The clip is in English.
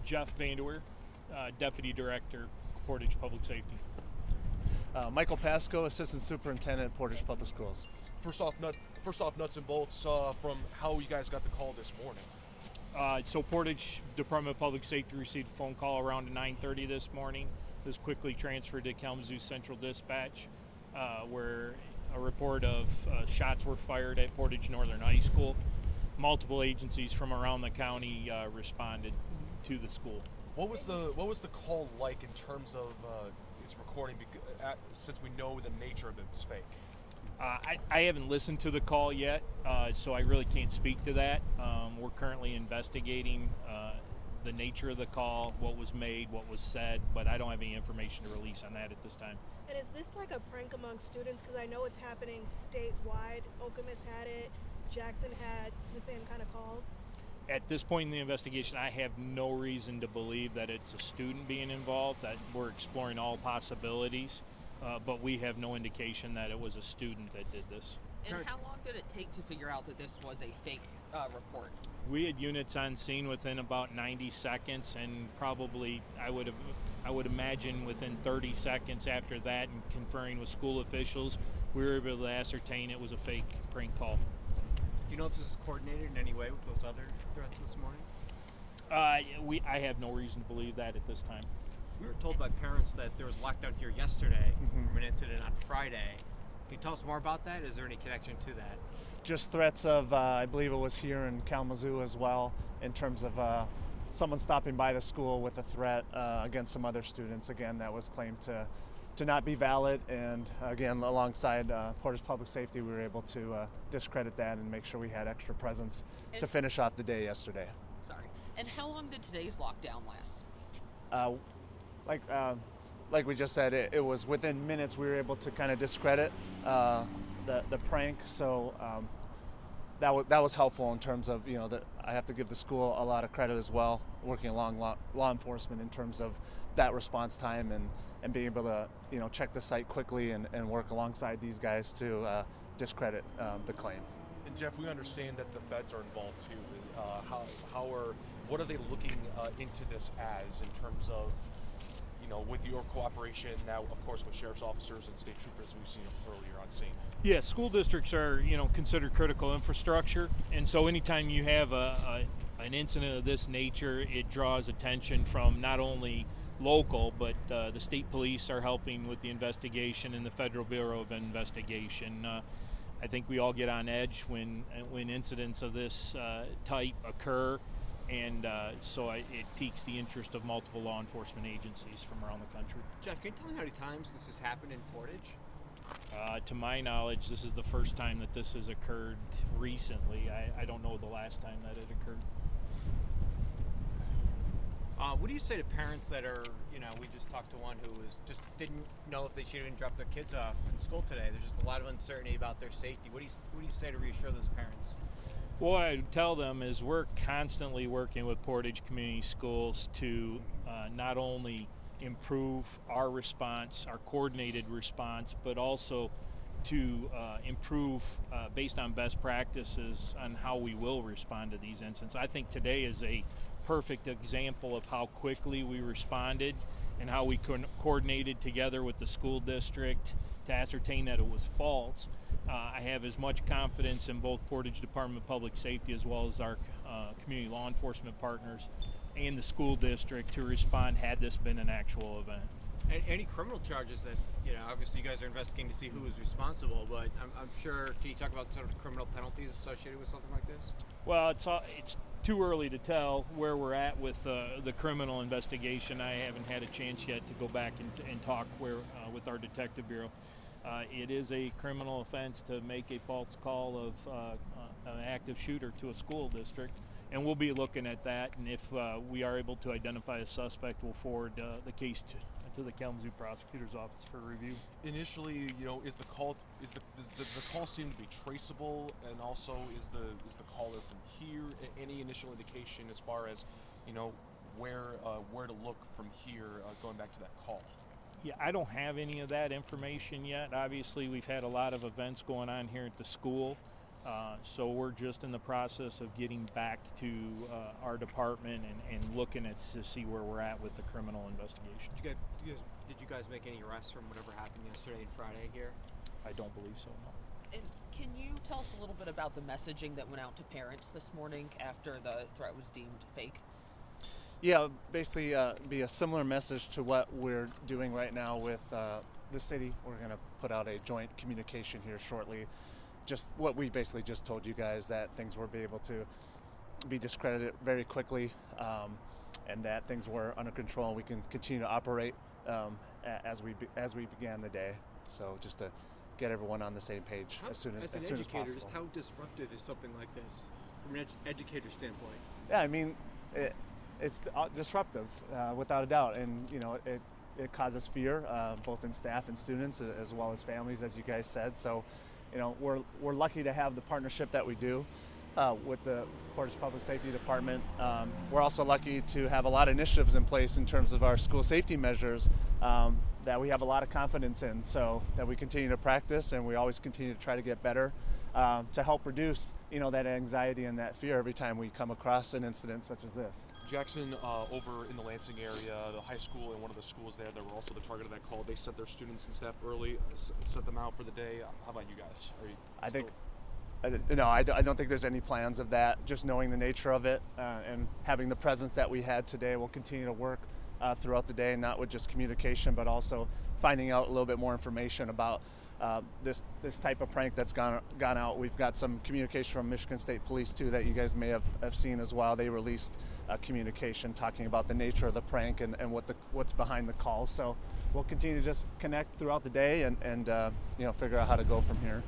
Jeff Vanderweer, Deputy Director, Portage Public Safety. Michael Pasco, Assistant Superintendent, Portage Public Schools. First off, nuts and bolts from how you guys got the call this morning. So Portage Department of Public Safety received a phone call around 9:30 this morning. It was quickly transferred to Kalamazoo Central Dispatch, where a report of shots were fired at Portage Northern High School. Multiple agencies from around the county responded to the school. What was the call like in terms of its recording? Since we know the nature of it was fake. I haven't listened to the call yet, so I really can't speak to that. We're currently investigating the nature of the call, what was made, what was said, but I don't have any information to release on that at this time. And is this like a prank among students? Because I know it's happening statewide. Okemos had it. Jackson had the same kind of calls. At this point in the investigation, I have no reason to believe that it's a student being involved, that we're exploring all possibilities. But we have no indication that it was a student that did this. And how long did it take to figure out that this was a fake report? We had units on scene within about 90 seconds, and probably I would imagine within 30 seconds after that, and conferring with school officials, we were able to ascertain it was a fake prank call. Do you know if this is coordinated in any way with those other threats this morning? I have no reason to believe that at this time. We were told by parents that there was a lockdown here yesterday from an incident on Friday. Can you tell us more about that? Is there any connection to that? Just threats of, I believe it was here in Kalamazoo as well, in terms of someone stopping by the school with a threat against some other students. Again, that was claimed to not be valid, and again, alongside Portage Public Safety, we were able to discredit that and make sure we had extra presence to finish off the day yesterday. Sorry. And how long did today's lockdown last? Like we just said, it was within minutes we were able to kind of discredit the prank. So that was helpful in terms of, that I have to give the school a lot of credit as well, working along law enforcement in terms of that response time and being able to check the site quickly and work alongside these guys to discredit the claim. And Jeff, we understand that the feds are involved too. What are they looking into this as in terms of, with your cooperation now, of course, with sheriff's officers and state troopers we've seen earlier on scene? Yeah, school districts are, considered critical infrastructure, and so anytime you have an incident of this nature, it draws attention from not only local, but the state police are helping with the investigation and the Federal Bureau of Investigation. I think we all get on edge when incidents of this type occur. And so it piques the interest of multiple law enforcement agencies from around the country. Jeff, can you tell me how many times this has happened in Portage? To my knowledge, this is the first time that this has occurred recently. I don't know the last time that it occurred. What do you say to parents that are, we just talked to one who just didn't know if they should even drop their kids off in school today. There's just a lot of uncertainty about their safety. What do you say to reassure those parents? What I would tell them is we're constantly working with Portage Community Schools to not only improve our response, our coordinated response, but also to improve based on best practices on how we will respond to these incidents. I think today is a perfect example of how quickly we responded and how we coordinated together with the school district to ascertain that it was false. I have as much confidence in both Portage Department of Public Safety as well as our community law enforcement partners and the school district to respond had this been an actual event. Any criminal charges that, obviously you guys are investigating to see who was responsible, but I'm sure, can you talk about sort of criminal penalties associated with something like this? Well, it's too early to tell where we're at with the criminal investigation. I haven't had a chance yet to go back and talk with our detective bureau. It is a criminal offense to make a false call of an active shooter to a school district, and we'll be looking at that. And if we are able to identify a suspect, we'll forward the case to the Kalamazoo prosecutor's office for review. Initially, does the call seem to be traceable, and also is the caller from here? Any initial indication as far as where to look from here, going back to that call? Yeah, I don't have any of that information yet. Obviously, we've had a lot of events going on here at the school. So we're just in the process of getting back to our department and looking to see where we're at with the criminal investigation. Did you guys make any arrests from whatever happened yesterday and Friday here? I don't believe so, no. And can you tell us a little bit about the messaging that went out to parents this morning after the threat was deemed fake? Yeah, basically be a similar message to what we're doing right now with the city. We're going to put out a joint communication here shortly. Just what we basically just told you guys, that things will be able to be discredited very quickly, and that things were under control. We can continue to operate as we began the day. So just to get everyone on the same page as soon as possible. How disruptive is something like this from an educator standpoint? Yeah, I mean, it's disruptive without a doubt, and it causes fear both in staff and students as well as families, as you guys said. So, we're lucky to have the partnership that we do with the Portage Public Safety Department. We're also lucky to have a lot of initiatives in place in terms of our school safety measures that we have a lot of confidence in, so that we continue to practice and we always continue to try to get better to help reduce that anxiety and that fear every time we come across an incident such as this. Jackson, over in the Lansing area, the high school and one of the schools there that were also the target of that call, they sent their students and staff early, sent them out for the day. How about you guys? I don't think there's any plans of that. Just knowing the nature of it and having the presence that we had today, we'll continue to work throughout the day, not with just communication, but also finding out a little bit more information about this type of prank that's gone out. We've got some communication from Michigan State Police too that you guys may have seen as well. They released a communication talking about the nature of the prank and what's behind the call. So we'll continue to just connect throughout the day and figure out how to go from here.